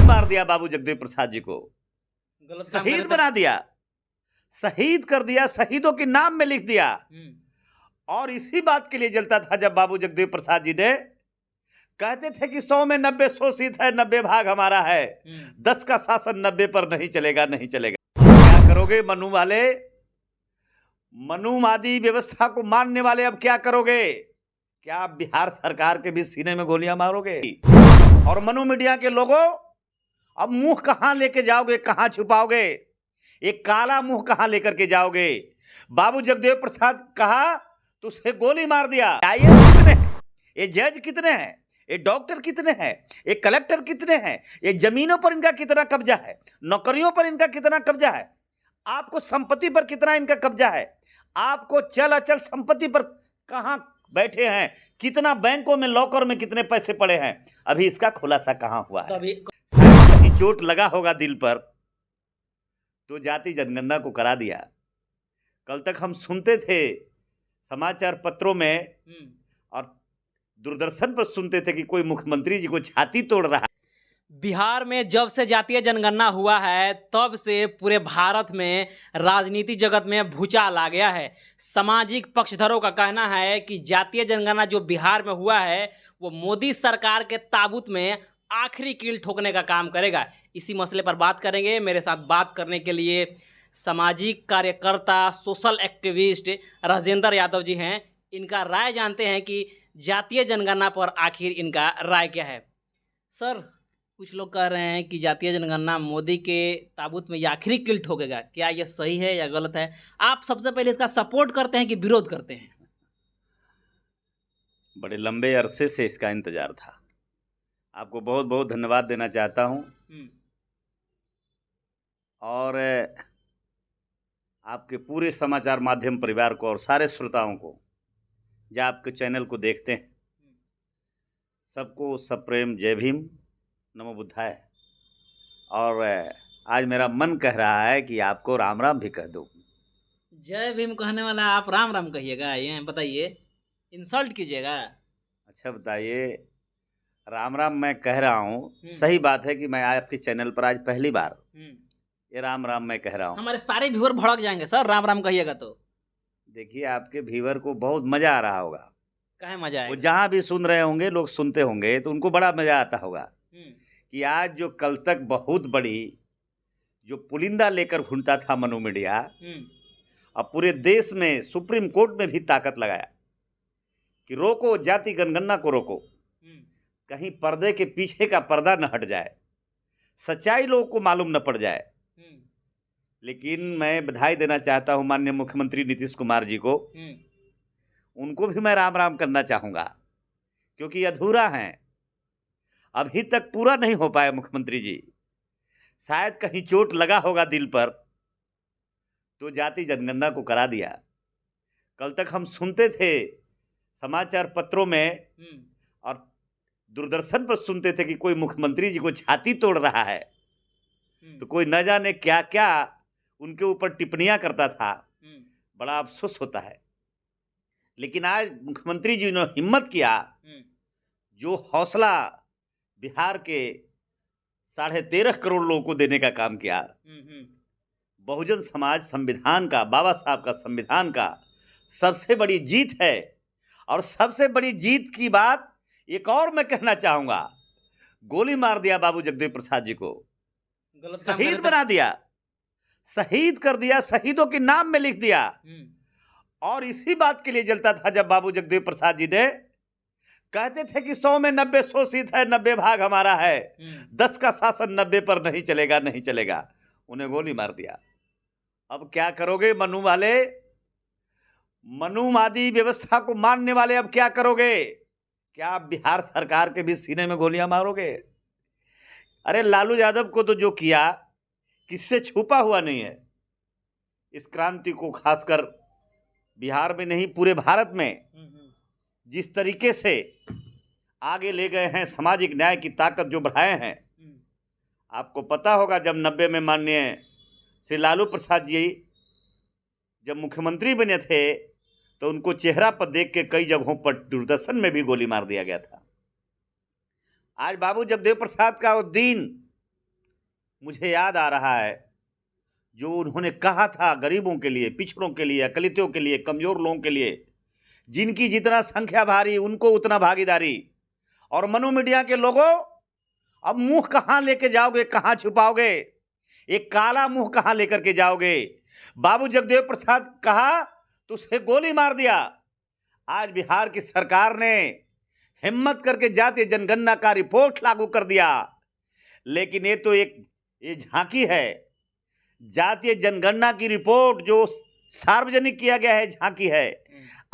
मार दिया बाबू जगदेव प्रसाद जी को, गलत काम शहीद करे बना दिया, शहीद कर दिया, शहीदों के नाम में लिख दिया। और इसी बात के लिए जलता था जब बाबू जगदेव प्रसाद जी ने कहते थे कि 100 में 90 शोषित है, 90 भाग हमारा है, 10 का शासन 90 पर नहीं चलेगा, नहीं चलेगा। क्या करोगे मनु वाले, मनुवादी व्यवस्था को मानने वाले, अब क्या करोगे? क्या आप बिहार सरकार के भी सीने में गोलियां मारोगे? और मनु मीडिया के लोगों, अब मुंह कहां लेके जाओगे, कहां छुपाओगे? एक काला मुंह कहां लेकर के जाओगे? बाबू जगदेव प्रसाद कहा तो उसे गोली मार दिया। आईएएस कितने हैं? ये जज कितने हैं? ये डॉक्टर कितने हैं? ये कलेक्टर कितने हैं? ये जमीनों पर इनका कितना कब्जा है? नौकरियों पर इनका कितना कब्जा है? आपको संपत्ति पर कितना इनका कब्जा है? आपको चल अचल संपत्ति पर कहां बैठे हैं? कितना बैंकों में लॉकर में कितने पैसे पड़े हैं? अभी इसका खुलासा कहां हुआ है? कहीं चोट लगा होगा दिल पर तो जाति जनगणना को करा दिया। कल तक हम सुनते थे समाचार पत्रों में और दूरदर्शन पर सुनते थे कि कोई मुख्यमंत्री जी को छाती तोड़ रहा है। बिहार में जब से जातीय जनगणना हुआ है तब से पूरे भारत में राजनीति जगत में भूचाल आ गया है। सामाजिक पक्षधरों का कहना है कि जातीय जनगणना जो बिहार में हुआ है वो मोदी सरकार के ताबूत में आखिरी कील ठोकने का काम करेगा। इसी मसले पर बात करेंगे। मेरे साथ बात करने के लिए सामाजिक कार्यकर्ता, सोशल एक्टिविस्ट राजेंद्र यादव जी हैं। इनका राय जानते हैं कि जातीय जनगणना पर आखिर इनका राय क्या है। सर, कुछ लोग कह रहे हैं कि जातीय जनगणना मोदी के ताबूत में ये आखिरी कील ठोकेगा, क्या यह सही है या गलत है? आप सबसे पहले इसका सपोर्ट करते हैं कि विरोध करते हैं? बड़े लंबे अरसे से इसका इंतजार था। आपको बहुत बहुत धन्यवाद देना चाहता हूं और आपके पूरे समाचार माध्यम परिवार को और सारे श्रोताओं को जो आपके चैनल को देखते हैं, सबको सप्रेम जय भीम, नमो बुद्धाय। और आज मेरा मन कह रहा है कि आपको राम राम भी कह दूं। जय भीम कहने वाला आप राम राम कहिएगा? ये बताइए, इंसल्ट कीजिएगा। अच्छा बताइए, राम राम मैं कह रहा हूँ, सही बात है कि मैं आपके चैनल पर आज पहली बार ये राम राम मैं कह रहा हूँ। हमारे सारे व्यूअर भड़क जाएंगे सर राम राम कहिएगा तो। देखिए, आपके व्यूअर को बहुत मजा आ रहा होगा। काहे मजा आएगा? वो जहाँ भी सुन रहे होंगे, लोग सुनते होंगे तो उनको बड़ा मजा आता होगा कि आज जो कल तक बहुत बड़ी जो पुलिंदा लेकर घूमता था मनु मीडिया, अब पूरे देश में सुप्रीम कोर्ट में भी ताकत लगाया कि रोको, जाति जनगणना को रोको, कहीं पर्दे के पीछे का पर्दा न हट जाए, सच्चाई लोगों को मालूम न पड़ जाए। लेकिन मैं बधाई देना चाहता हूं माननीय मुख्यमंत्री नीतीश कुमार जी को। उनको भी मैं राम राम करना चाहूंगा क्योंकि अधूरा है, अभी तक पूरा नहीं हो पाया मुख्यमंत्री जी। शायद कहीं चोट लगा होगा दिल पर तो जाति जनगणना को करा दिया। कल तक हम सुनते थे समाचार पत्रों में और दूरदर्शन पर सुनते थे कि कोई मुख्यमंत्री जी को छाती तोड़ रहा है, तो कोई न जाने क्या क्या उनके ऊपर टिप्पणियां करता था। बड़ा अफसोस होता है। लेकिन आज मुख्यमंत्री जी ने हिम्मत किया, जो हौसला बिहार के 13.5 करोड़ लोगों को देने का काम किया। बहुजन समाज संविधान का, बाबा साहब का संविधान का सबसे बड़ी जीत है। और सबसे बड़ी जीत की बात एक और मैं कहना चाहूंगा, गोली मार दिया बाबू जगदेव प्रसाद जी को, शहीद बना दिया, शहीद कर दिया, शहीदों के नाम में लिख दिया। और इसी बात के लिए जलता था जब बाबू जगदेव प्रसाद जी ने कहते थे कि 100 में 90 शोषित है, 90 भाग हमारा है, 10 का शासन 90 पर नहीं चलेगा, नहीं चलेगा। उन्हें गोली मार दिया। अब क्या करोगे मनु वाले, मनुवादी व्यवस्था को मानने वाले, अब क्या करोगे? क्या आप बिहार सरकार के भी सीने में गोलियां मारोगे? अरे लालू यादव को तो जो किया किससे छुपा हुआ नहीं है। इस क्रांति को खासकर बिहार में नहीं पूरे भारत में जिस तरीके से आगे ले गए हैं, सामाजिक न्याय की ताकत जो बढ़ाए हैं। आपको पता होगा जब 90 में माननीय श्री लालू प्रसाद जी जब मुख्यमंत्री बने थे तो उनको चेहरा पर देख के कई जगहों पर दूरदर्शन में भी गोली मार दिया गया था। आज बाबू जगदेव प्रसाद का वो दिन मुझे याद आ रहा है जो उन्होंने कहा था गरीबों के लिए, पिछड़ों के लिए, अकलितों के लिए, कमजोर लोगों के लिए, जिनकी जितना संख्या भारी उनको उतना भागीदारी। और मनु मीडिया के लोगों, अब मुंह कहां लेके जाओगे, कहां छुपाओगे, एक काला मुंह कहां लेकर के जाओगे। बाबू जगदेव प्रसाद कहा तो उसे गोली मार दिया। आज बिहार की सरकार ने हिम्मत करके जातीय जनगणना का रिपोर्ट लागू कर दिया, लेकिन ये झांकी है। जातीय जनगणना की रिपोर्ट जो सार्वजनिक किया गया है झांकी है,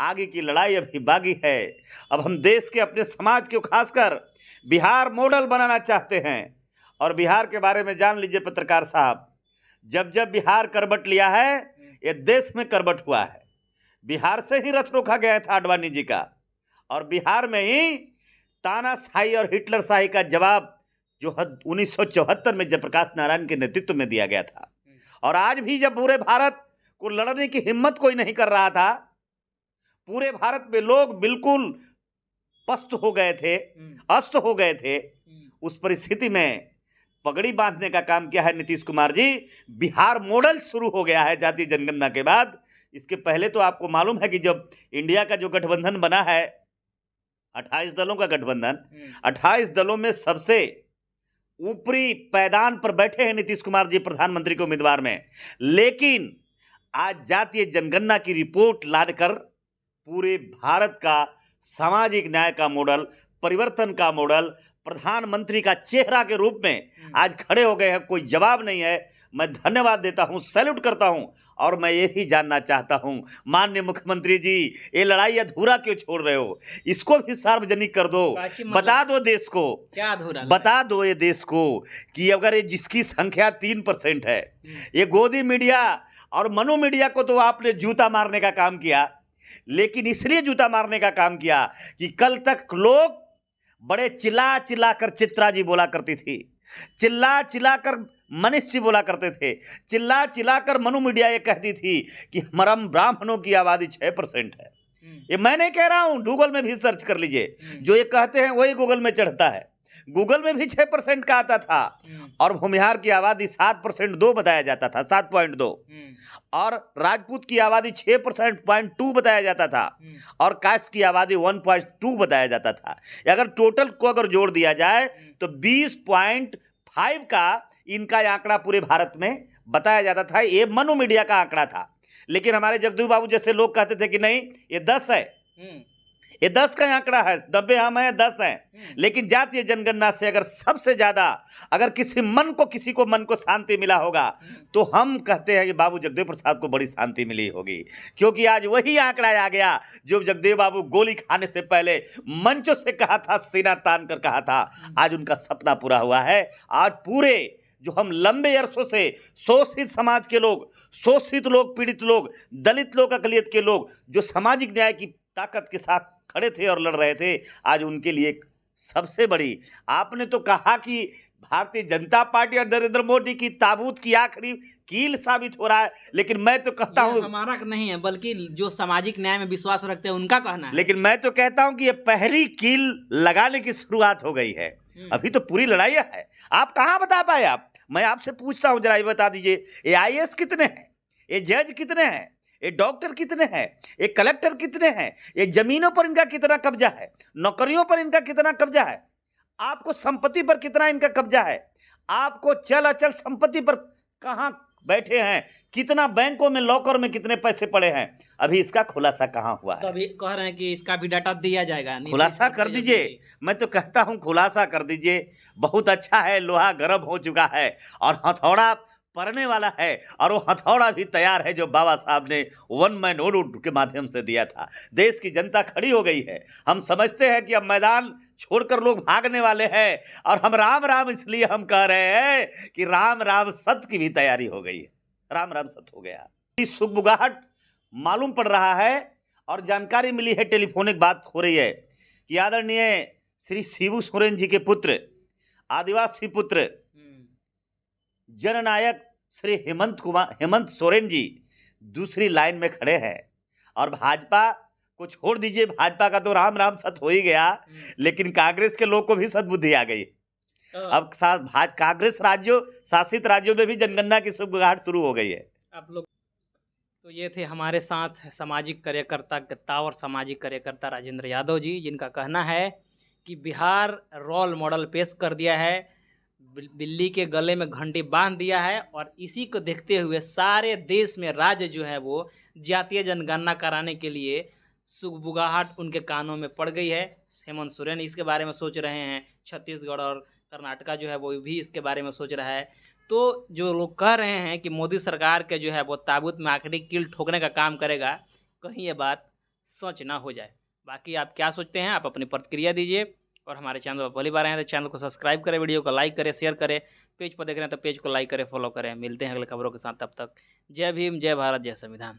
आगे की लड़ाई अभी बाकी है। अब हम देश के अपने समाज को खासकर बिहार मॉडल बनाना चाहते हैं। और बिहार के बारे में जान लीजिए पत्रकार साहब, जब जब बिहार करवट लिया है, ये देश में करवट हुआ है। बिहार से ही रथ रोका गया था आडवाणी जी का, और बिहार में ही तानाशाही और हिटलरशाही का जवाब जो 1974 में जयप्रकाश नारायण के नेतृत्व में दिया गया था। और आज भी जब पूरे भारत को लड़ने की हिम्मत कोई नहीं कर रहा था, पूरे भारत में लोग बिल्कुल पस्त हो गए थे, अस्त हो गए थे, उस परिस्थिति में पगड़ी बांधने का काम किया है नीतीश कुमार जी। बिहार मॉडल शुरू हो गया है जातीय जनगणना के बाद। इसके पहले तो आपको मालूम है कि जब इंडिया का जो गठबंधन बना है, 28 दलों का गठबंधन, 28 दलों में सबसे ऊपरी पैदान पर बैठे हैं नीतीश कुमार जी प्रधानमंत्री के उम्मीदवार में। लेकिन आज जातीय जनगणना की रिपोर्ट लाकर पूरे भारत का सामाजिक न्याय का मॉडल, परिवर्तन का मॉडल, प्रधानमंत्री का चेहरा के रूप में आज खड़े हो गए हैं। कोई जवाब नहीं है। मैं धन्यवाद देता हूं, सैल्यूट करता हूं। और मैं यही जानना चाहता हूं, माननीय मुख्यमंत्री जी, ये लड़ाई अधूरा क्यों छोड़ रहे हो? इसको भी सार्वजनिक कर दो, बता दो देश को, क्या अधूरा, बता दो ये देश को कि अगर ये जिसकी संख्या 3% है, ये गोदी मीडिया और मनु मीडिया को तो आपने जूता मारने का काम किया। लेकिन इसलिए जूता मारने का काम किया कि कल तक लोग बड़े चिल्ला चिल्ला कर चित्रा जी बोला करती थी, चिल्ला चिल्ला कर मनीष जी बोला करते थे, चिल्ला चिल्ला कर मनु मीडिया ये कहती थी कि हमारा ब्राह्मणों की आबादी 6% है। ये मैं नहीं कह रहा हूं, गूगल में भी सर्च कर लीजिए, जो ये कहते हैं वही गूगल में चढ़ता है। गूगल में भी 6% का आता था। और भूमिहार की आबादी 7% 2 बताया जाता था, 7.2। और राजपूत की आबादी 6% बताया जाता था। और कास्ट की आबादी 1.2 बताया जाता था। अगर टोटल को अगर जोड़ दिया जाए तो 20.5 का इनका आंकड़ा पूरे भारत में बताया जाता था। ये मनु मीडिया का आंकड़ा था। लेकिन हमारे जगदू बाबू जैसे लोग कहते थे कि नहीं, ये 10 है, ये 10 का आंकड़ा है, 90 हम हैं, 10 हैं। लेकिन जातीय जनगणना से अगर सबसे ज्यादा अगर किसी को मन को शांति मिला होगा तो हम कहते हैं कि बाबू जगदेव प्रसाद को बड़ी शांति मिली होगी। क्योंकि आज वही आंकड़ा आ गया जो जगदेव बाबू गोली खाने से पहले मंचों से कहा था, सीना तान कर कहा था। आज उनका सपना पूरा हुआ है। आज पूरे जो हम लंबे अरसों से शोषित समाज के लोग, शोषित लोग, पीड़ित लोग, दलित लोग, अकलियत के लोग जो सामाजिक न्याय की ताकत के साथ खड़े थे और लड़ रहे थे, आज उनके लिए सबसे बड़ी, आपने तो कहा कि भारतीय जनता पार्टी और नरेंद्र मोदी की ताबूत की आखिरी कील साबित हो रहा है। लेकिन मैं तो कहता हूं, हमारा नहीं है बल्कि जो सामाजिक न्याय में विश्वास रखते हैं उनका कहना है। लेकिन मैं तो कहता हूं कि ये पहली कील लगाने की शुरुआत हो गई है। अभी तो पूरी लड़ाई है। आप कहां बता पाए? आप, मैं आपसे पूछता हूं, जरा ये बता दीजिए, ये IAS कितने हैं, ये जज कितने हैं, ये डॉक्टर कितने हैं, ये कलेक्टर कितने हैं, ये जमीनों पर इनका कितना कब्जा है, नौकरियों पर इनका कितना कब्जा है, आपको संपत्ति पर कितना इनका कब्जा है, आपको चल अचल संपत्ति पर कहां बैठे हैं, कितना बैंकों में लॉकर में कितने पैसे पड़े हैं, अभी इसका खुलासा कहां हुआ है? तो अभी कह रहे हैं कि इसका भी डाटा दिया जाएगा। खुलासा कर दीजिए। मैं तो कहता हूं खुलासा कर दीजिए। बहुत अच्छा है, लोहा गर्म हो चुका है और हथौड़ा पड़ने वाला है। और वो हथौड़ा भी तैयार है जो बाबा साहब ने 1 मैन वोट के माध्यम से दिया था। देश की जनता खड़ी हो गई है। हम समझते हैं कि अब मैदान छोड़कर लोग भागने वाले हैं। और हम राम राम इसलिए हम कह रहे हैं कि राम राम सत्य की भी तैयारी हो गई है। राम राम सत्य हो गया। इस सुगबुगाहट मालूम पड़ रहा है और जानकारी मिली है, टेलीफोनिक बात हो रही है कि आदरणीय श्री शिबू सोरेन जी के पुत्र, आदिवासी पुत्र, जननायक श्री हेमंत सोरेन जी दूसरी लाइन में खड़े हैं। और भाजपा को छोड़ दीजिए, भाजपा का तो राम राम सत हो ही गया, लेकिन कांग्रेस के लोग को भी सद्बुद्धि आ गई। अब कांग्रेस राज्यों शासित राज्यों में भी जनगणना की सुगबुगाहट शुरू हो गई है। आप लोग तो ये थे हमारे साथ सामाजिक कार्यकर्ता और सामाजिक कार्यकर्ता राजेंद्र यादव जी, जिनका कहना है कि बिहार रोल मॉडल पेश कर दिया है, बिल्ली के गले में घंटी बांध दिया है, और इसी को देखते हुए सारे देश में राज्य जो है वो जातीय जनगणना कराने के लिए सुगबुगाहट उनके कानों में पड़ गई है। हेमंत सोरेन इसके बारे में सोच रहे हैं, छत्तीसगढ़ और कर्नाटका जो है वो भी इसके बारे में सोच रहा है। तो जो लोग कह रहे हैं कि मोदी सरकार के जो है वो ताबूत में आखिरी कील ठोकने का काम करेगा, कहीं ये बात सच ना हो जाए। बाकी आप क्या सोचते हैं, आप अपनी प्रतिक्रिया दीजिए, और हमारे चैनल पर पहली बार आए हैं तो चैनल को सब्सक्राइब करें, वीडियो को लाइक करें, शेयर करें, पेज पर देख रहे हैं तो पेज को लाइक करें, फॉलो करें। मिलते हैं अगले खबरों के साथ, तब तक जय भीम, जय भारत, जय संविधान।